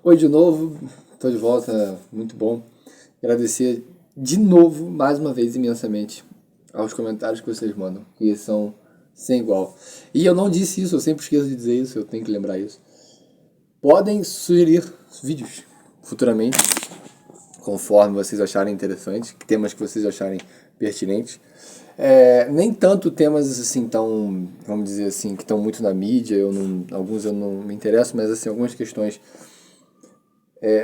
Oi de novo, estou de volta, muito bom. Agradecer de novo, mais uma vez, imensamente, aos comentários que vocês mandam, que são sem igual. E eu não disse isso, eu sempre esqueço de dizer isso, eu tenho que lembrar isso. Podem sugerir vídeos futuramente, conforme vocês acharem interessantes, temas que vocês acharem pertinentes. Nem tanto temas assim tão, vamos dizer assim, que estão muito na mídia, alguns eu não me interesso, mas assim, algumas questões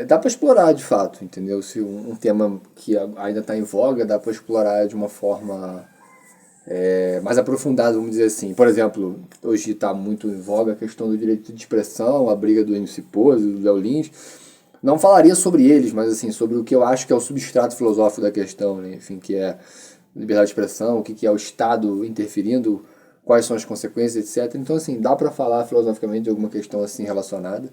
dá para explorar de fato, entendeu? Se um tema que ainda está em voga, dá para explorar de uma forma mais aprofundada, vamos dizer assim. Por exemplo, hoje está muito em voga a questão do direito de expressão, a briga do MC Pose, do Léo Lins. Não falaria sobre eles, mas assim, sobre o que eu acho que é o substrato filosófico da questão, né? Enfim, que é liberdade de expressão, o que é o Estado interferindo, quais são as consequências, etc. Então, assim, dá para falar filosoficamente de alguma questão assim relacionada.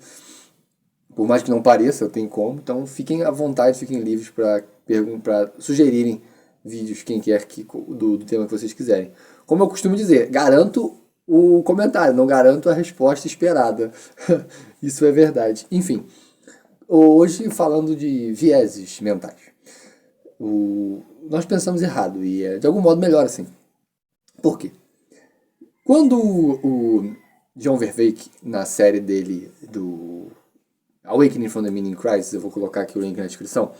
Por mais que não pareça, eu tenho como. Então fiquem à vontade, fiquem livres para sugerirem vídeos, quem quer do tema que vocês quiserem. Como eu costumo dizer, garanto o comentário, não garanto a resposta esperada. Isso é verdade. Enfim, hoje falando de vieses mentais. Nós pensamos errado e é de algum modo melhor assim. Por quê? Quando o John Vervaeke, na série dele do Awakening from the Meaning Crisis, eu vou colocar aqui o link na descrição.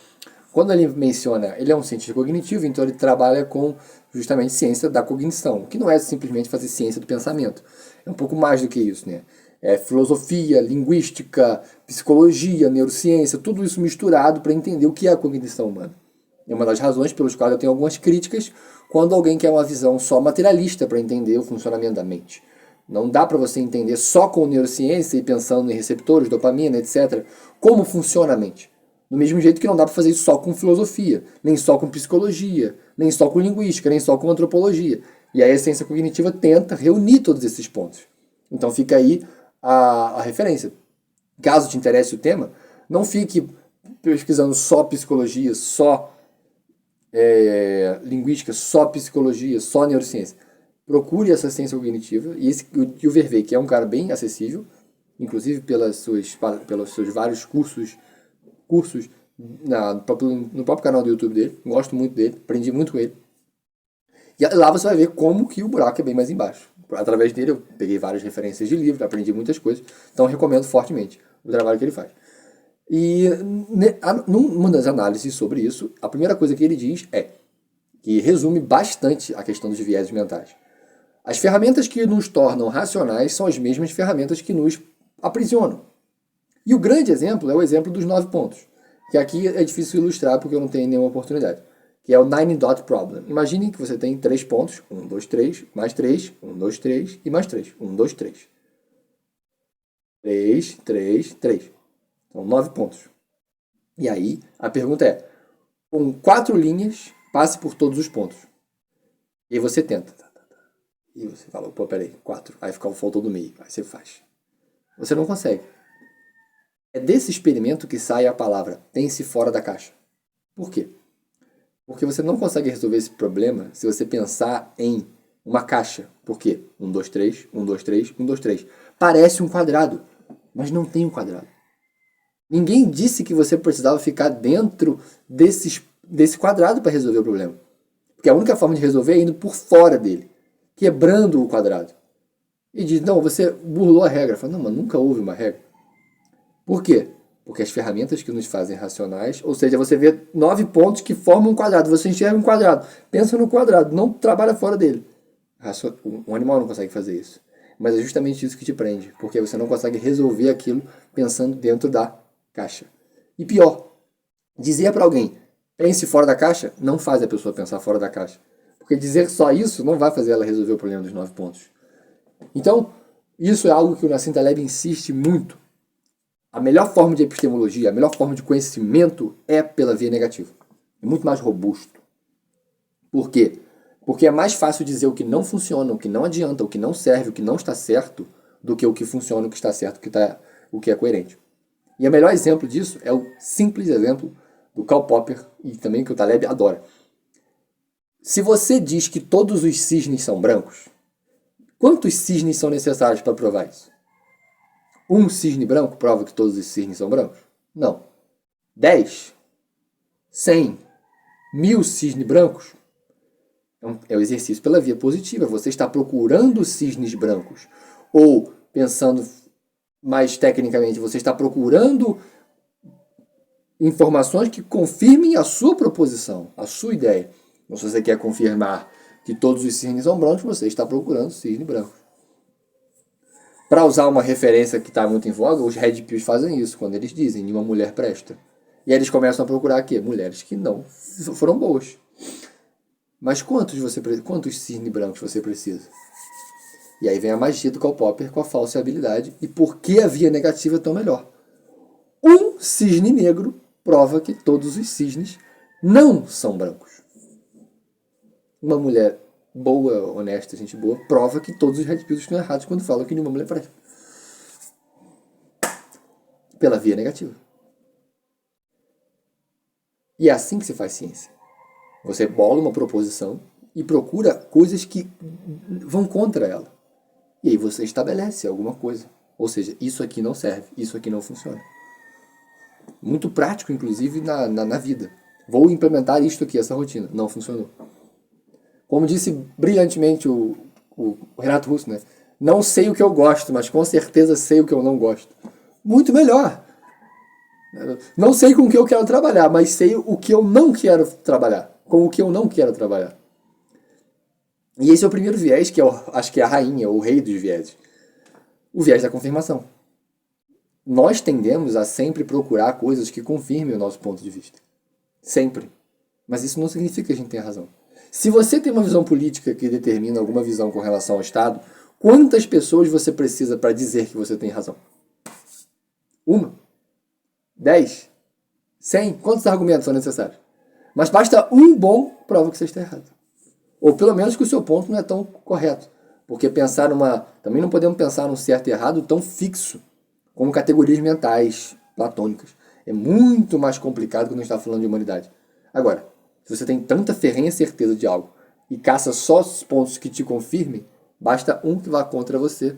Quando ele menciona, ele é um cientista cognitivo, então ele trabalha com justamente ciência da cognição, que não é simplesmente fazer ciência do pensamento. É um pouco mais do que isso, né? É filosofia, linguística, psicologia, neurociência, tudo isso misturado para entender o que é a cognição humana. É uma das razões pelas quais eu tenho algumas críticas quando alguém quer uma visão só materialista para entender o funcionamento da mente. Não dá para você entender só com neurociência e pensando em receptores, dopamina, etc., como funciona a mente. Do mesmo jeito que não dá para fazer isso só com filosofia, nem só com psicologia, nem só com linguística, nem só com antropologia. E aí a ciência cognitiva tenta reunir todos esses pontos. Então fica aí a referência. Caso te interesse o tema, não fique pesquisando só psicologia, só linguística, só psicologia, só neurociência. Procure essa ciência cognitiva e o Vervey, que é um cara bem acessível, inclusive pelos seus vários cursos no próprio canal do YouTube dele. Gosto muito dele, aprendi muito com ele. E lá você vai ver como que o buraco é bem mais embaixo. Através dele eu peguei várias referências de livro, aprendi muitas coisas, então eu recomendo fortemente o trabalho que ele faz. E numa das análises sobre isso, a primeira coisa que ele diz que resume bastante a questão dos vieses mentais. As ferramentas que nos tornam racionais são as mesmas ferramentas que nos aprisionam. E o grande exemplo é o exemplo dos 9 pontos, que aqui é difícil ilustrar porque eu não tenho nenhuma oportunidade, que é o Nine Dot Problem. Imagine que você tem 3 pontos, 1, 2, 3, mais 3, 1, 2, 3 e mais 3, 1, 2, 3. 3, 3, 3. São 9 pontos. E aí, a pergunta é, com 4 linhas, passe por todos os pontos. E aí você tenta. E você fala, pô, peraí, 4. Aí faltou do meio. Aí você faz. Você não consegue. É desse experimento que sai a palavra pense fora da caixa. Por quê? Porque você não consegue resolver esse problema se você pensar em uma caixa. Por quê? 1, 2, 3, 1, 2, 3, 1, 2, 3. Parece um quadrado, mas não tem um quadrado. Ninguém disse que você precisava ficar dentro desse quadrado para resolver o problema. Porque a única forma de resolver é indo por fora dele, quebrando o quadrado. E diz, não, você burlou a regra. Fala, não, mas nunca houve uma regra. Por quê? Porque as ferramentas que nos fazem racionais, ou seja, você vê 9 pontos que formam um quadrado, você enxerga um quadrado, pensa no quadrado, não trabalha fora dele. Um animal não consegue fazer isso. Mas é justamente isso que te prende, porque você não consegue resolver aquilo pensando dentro da caixa. E pior, dizer para alguém, pense fora da caixa, não faz a pessoa pensar fora da caixa. Porque dizer só isso não vai fazer ela resolver o problema dos 9 pontos. Então, isso é algo que o Nassim Taleb insiste muito. A melhor forma de epistemologia, a melhor forma de conhecimento é pela via negativa. É muito mais robusto. Por quê? Porque é mais fácil dizer o que não funciona, o que não adianta, o que não serve, o que não está certo, do que o que funciona, o que está certo, o que é coerente. E o melhor exemplo disso é o simples exemplo do Karl Popper e também que o Taleb adora. Se você diz que todos os cisnes são brancos, quantos cisnes são necessários para provar isso? Um cisne branco prova que todos os cisnes são brancos? Não. 10, 100, 1000 cisnes brancos? É o exercício pela via positiva. Você está procurando cisnes brancos. Ou, pensando mais tecnicamente, você está procurando informações que confirmem a sua proposição, a sua ideia. Então, se você quer confirmar que todos os cisnes são brancos, você está procurando cisne branco. Para usar uma referência que está muito em voga, os Red Pills fazem isso, quando eles dizem, nenhuma mulher presta. E aí eles começam a procurar aqui, mulheres que não foram boas. Mas quantos cisnes brancos você precisa? E aí vem a magia do Karl Popper com a falseabilidade e por que a via negativa é tão melhor. Um cisne negro prova que todos os cisnes não são brancos. Uma mulher boa, honesta, gente boa, prova que todos os Red Pills estão errados quando falam que nenhuma mulher presta. Pela via negativa. E é assim que se faz ciência. Você bola uma proposição e procura coisas que vão contra ela. E aí você estabelece alguma coisa. Ou seja, isso aqui não serve, isso aqui não funciona. Muito prático, inclusive, na vida. Vou implementar isto aqui, essa rotina. Não funcionou. Como disse brilhantemente o Renato Russo, né? Não sei o que eu gosto, mas com certeza sei o que eu não gosto. Muito melhor. Não sei com o que eu quero trabalhar, mas sei o que eu não quero trabalhar. Com o que eu não quero trabalhar. E esse é o primeiro viés, que acho que é a rainha, o rei dos vieses. O viés da confirmação. Nós tendemos a sempre procurar coisas que confirmem o nosso ponto de vista. Sempre. Mas isso não significa que a gente tenha razão. Se você tem uma visão política que determina alguma visão com relação ao Estado, quantas pessoas você precisa para dizer que você tem razão? 1? 10? 100? Quantos argumentos são necessários? Mas basta um bom prova que você está errado. Ou pelo menos que o seu ponto não é tão correto. Porque também não podemos pensar num certo e errado tão fixo, como categorias mentais platônicas. É muito mais complicado quando a gente está falando de humanidade. Agora, se você tem tanta ferrenha certeza de algo e caça só os pontos que te confirmem, basta um que vá contra você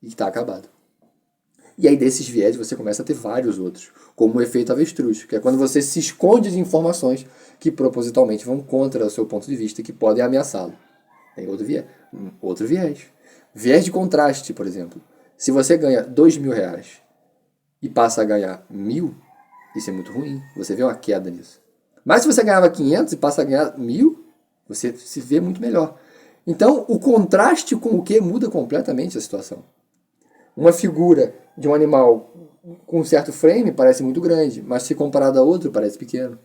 e está acabado. E aí desses viés você começa a ter vários outros, como o efeito avestruz, que é quando você se esconde de informações que propositalmente vão contra o seu ponto de vista e que podem ameaçá-lo. Tem outro viés. Viés de contraste, por exemplo. Se você ganha R$2.000 e passa a ganhar 1.000, isso é muito ruim. Você vê uma queda nisso. Mas se você ganhava 500 e passa a ganhar 1.000, você se vê muito melhor. Então, o contraste com o que muda completamente a situação. Uma figura de um animal com um certo frame parece muito grande, mas se comparado a outro parece pequeno.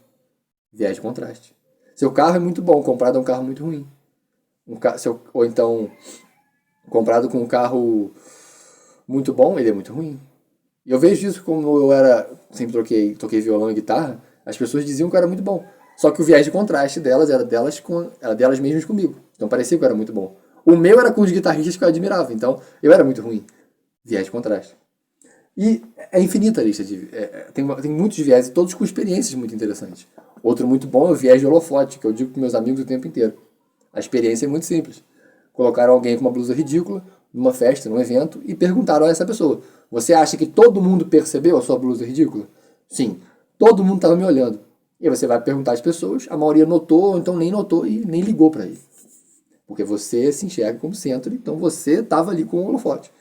Viés de contraste. Seu carro é muito bom comparado a um carro muito ruim. Ou então, comparado com um carro muito bom, ele é muito ruim. E eu vejo isso como sempre toquei violão e guitarra, as pessoas diziam que eu era muito bom. Só que o viés de contraste delas era delas mesmas comigo. Então parecia que eu era muito bom. O meu era com os guitarristas que eu admirava, então eu era muito ruim. Viés de contraste. E é infinita a lista tem muitos viés, todos com experiências muito interessantes. Outro muito bom é o viés de holofote, que eu digo para meus amigos o tempo inteiro. A experiência é muito simples. Colocaram alguém com uma blusa ridícula numa festa, num evento, e perguntaram a essa pessoa: você acha que todo mundo percebeu a sua blusa ridícula? Sim. Todo mundo estava me olhando. E aí você vai perguntar às pessoas, a maioria notou, ou então nem notou e nem ligou para ele. Porque você se enxerga como centro, então você estava ali com o holofote.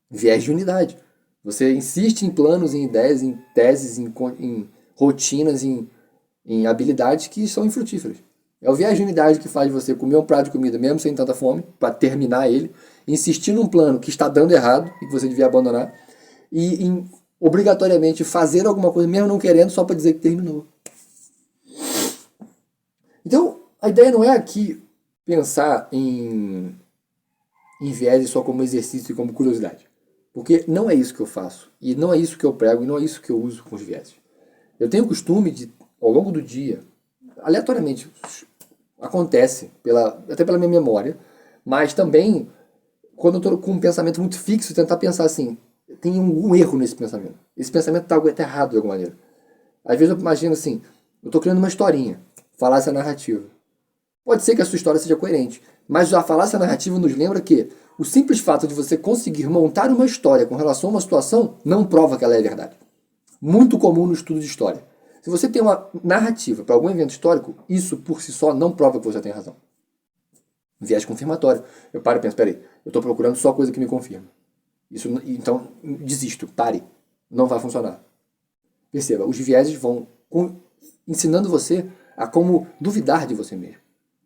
Viés de unidade. Você insiste em planos, em ideias, em teses, em rotinas, em habilidades que são infrutíferas. É o viés de unidade que faz você comer um prato de comida mesmo sem tanta fome, para terminar ele, insistir num plano que está dando errado e que você devia abandonar, e obrigatoriamente fazer alguma coisa, mesmo não querendo, só para dizer que terminou. Então, a ideia não é aqui pensar em viés só como exercício e como curiosidade. Porque não é isso que eu faço, e não é isso que eu prego, e não é isso que eu uso com os viés. Eu tenho o costume de, ao longo do dia, aleatoriamente, acontece, até pela minha memória, mas também, quando eu estou com um pensamento muito fixo, tentar pensar assim, tem um erro nesse pensamento. Esse pensamento está errado de alguma maneira. Às vezes eu imagino assim, eu estou criando uma historinha, falar essa narrativa. Pode ser que a sua história seja coerente. Mas a falácia narrativa nos lembra que o simples fato de você conseguir montar uma história com relação a uma situação não prova que ela é verdade. Muito comum no estudo de história. Se você tem uma narrativa para algum evento histórico, isso por si só não prova que você tem razão. Viés confirmatório. Eu paro e penso, peraí, eu estou procurando só coisa que me confirma. Então, desisto, pare. Não vai funcionar. Perceba, os vieses vão ensinando você a como duvidar de você mesmo.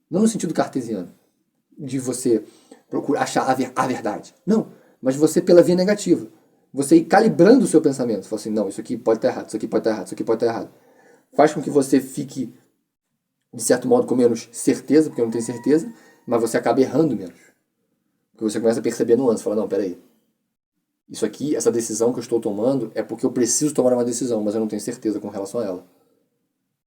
Não no sentido cartesiano, de você procurar achar a verdade. Não, mas você pela via negativa. Você ir calibrando o seu pensamento. Fala assim, não, isso aqui pode estar errado, isso aqui pode estar errado, isso aqui pode estar errado. Faz com que você fique, de certo modo, com menos certeza, porque não tem certeza, mas você acaba errando menos. Porque você começa a perceber nuances. Fala, não, peraí. Isso aqui, essa decisão que eu estou tomando é porque eu preciso tomar uma decisão, mas eu não tenho certeza com relação a ela.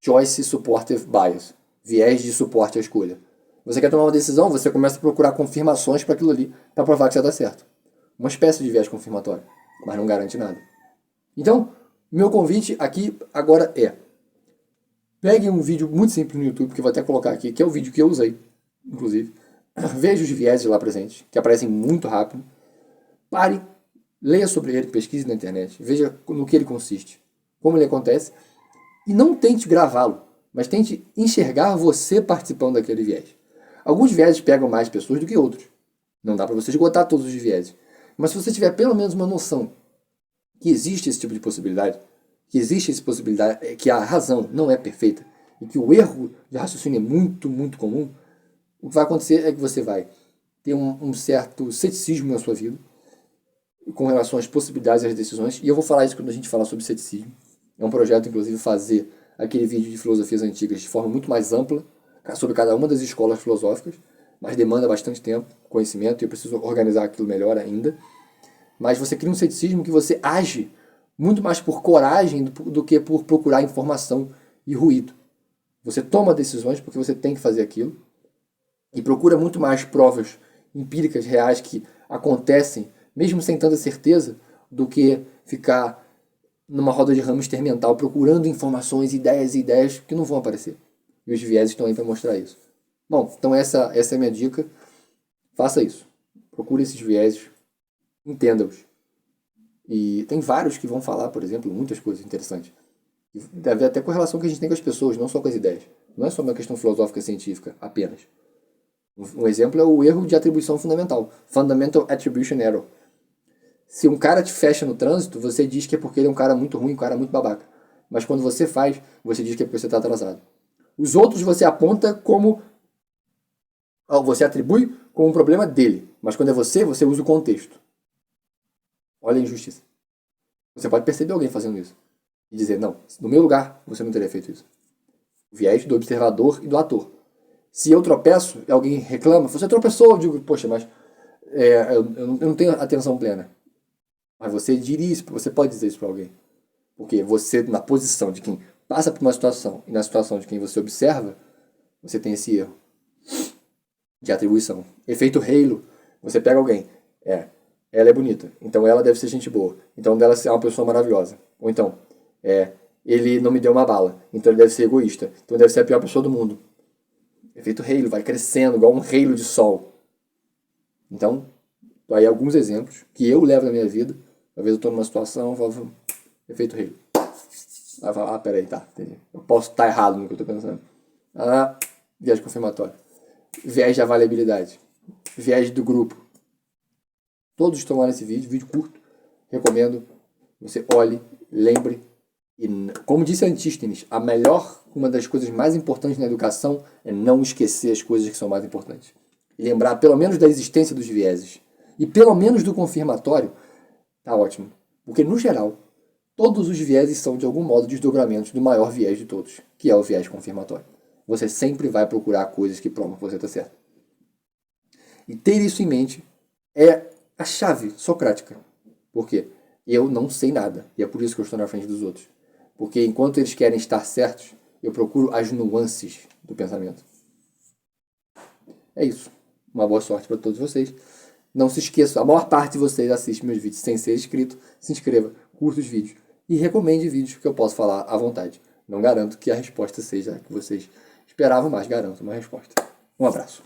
Choice Supportive Bias. Viés de suporte à escolha. Você quer tomar uma decisão, você começa a procurar confirmações para aquilo ali, para provar que você está certo. Uma espécie de viés confirmatório, mas não garante nada. Então, meu convite aqui agora é: pegue um vídeo muito simples no YouTube, que eu vou até colocar aqui, que é o vídeo que eu usei, inclusive. Veja os vieses lá presentes, que aparecem muito rápido. Pare, leia sobre ele, pesquise na internet, veja no que ele consiste, como ele acontece, e não tente gravá-lo, mas tente enxergar você participando daquele viés. Alguns vieses pegam mais pessoas do que outros. Não dá para você esgotar todos os vieses. Mas se você tiver pelo menos uma noção que existe esse tipo de possibilidade, que existe essa possibilidade, que a razão não é perfeita, e que o erro de raciocínio é muito, muito comum, o que vai acontecer é que você vai ter um certo ceticismo na sua vida, com relação às possibilidades e às decisões, e eu vou falar isso quando a gente falar sobre ceticismo. É um projeto, inclusive, fazer aquele vídeo de filosofias antigas de forma muito mais ampla, sobre cada uma das escolas filosóficas, mas demanda bastante tempo, conhecimento, e eu preciso organizar aquilo melhor ainda. Mas você cria um ceticismo que você age muito mais por coragem do que por procurar informação e ruído. Você toma decisões porque você tem que fazer aquilo, e procura muito mais provas empíricas, reais, que acontecem, mesmo sem tanta certeza, do que ficar numa roda de hamster mental procurando informações, ideias e ideias que não vão aparecer. E os vieses estão aí para mostrar isso. Bom, então essa é a minha dica. Faça isso. Procure esses vieses, entenda-os. E tem vários que vão falar, por exemplo, muitas coisas interessantes. Deve até com a relação que a gente tem com as pessoas, não só com as ideias. Não é só uma questão filosófica científica, apenas. Um exemplo é o erro de atribuição fundamental. Fundamental Attribution Error. Se um cara te fecha no trânsito, você diz que é porque ele é um cara muito ruim, um cara muito babaca. Mas quando você faz, você diz que é porque você está atrasado. Os outros você aponta como... Você atribui como um problema dele. Mas quando é você usa o contexto. Olha a injustiça. Você pode perceber alguém fazendo isso. E dizer, não, no meu lugar, você não teria feito isso. O viés do observador e do ator. Se eu tropeço e alguém reclama, você tropeçou, eu digo, poxa, mas eu não tenho atenção plena. Mas você diria isso, você pode dizer isso para alguém. Porque você, na posição de quem passa por uma situação e na situação de quem você observa, você tem esse erro de atribuição. Efeito Halo. Você pega alguém, ela é bonita, então ela deve ser gente boa, então ela é uma pessoa maravilhosa. Ou então, ele não me deu uma bala, então ele deve ser egoísta, então deve ser a pior pessoa do mundo. Efeito Halo, vai crescendo, igual um halo de sol. Então, aí alguns exemplos que eu levo na minha vida. Às vezes eu estou numa situação, eu falo, efeito Halo. Aí eu falo, peraí, tá, entendi. Eu posso estar errado no que eu estou pensando. Viés confirmatório. Viés de avaliabilidade. Viés do grupo. Todos estão lá nesse vídeo curto. Recomendo. Você olhe, lembre. E, como disse Antístenes, uma das coisas mais importantes na educação é não esquecer as coisas que são mais importantes. E lembrar pelo menos da existência dos vieses. E pelo menos do confirmatório, tá ótimo. Porque, no geral, todos os vieses são, de algum modo, desdobramentos do maior viés de todos, que é o viés confirmatório. Você sempre vai procurar coisas que provam que você está certo. E ter isso em mente é a chave socrática. Por quê? Eu não sei nada. E é por isso que eu estou na frente dos outros. Porque enquanto eles querem estar certos, eu procuro as nuances do pensamento. É isso. Uma boa sorte para todos vocês. Não se esqueçam, a maior parte de vocês assiste meus vídeos sem ser inscrito. Se inscreva, curta os vídeos e recomende vídeos que eu posso falar à vontade. Não garanto que a resposta seja a que vocês esperavam, mas garanto uma resposta. Um abraço.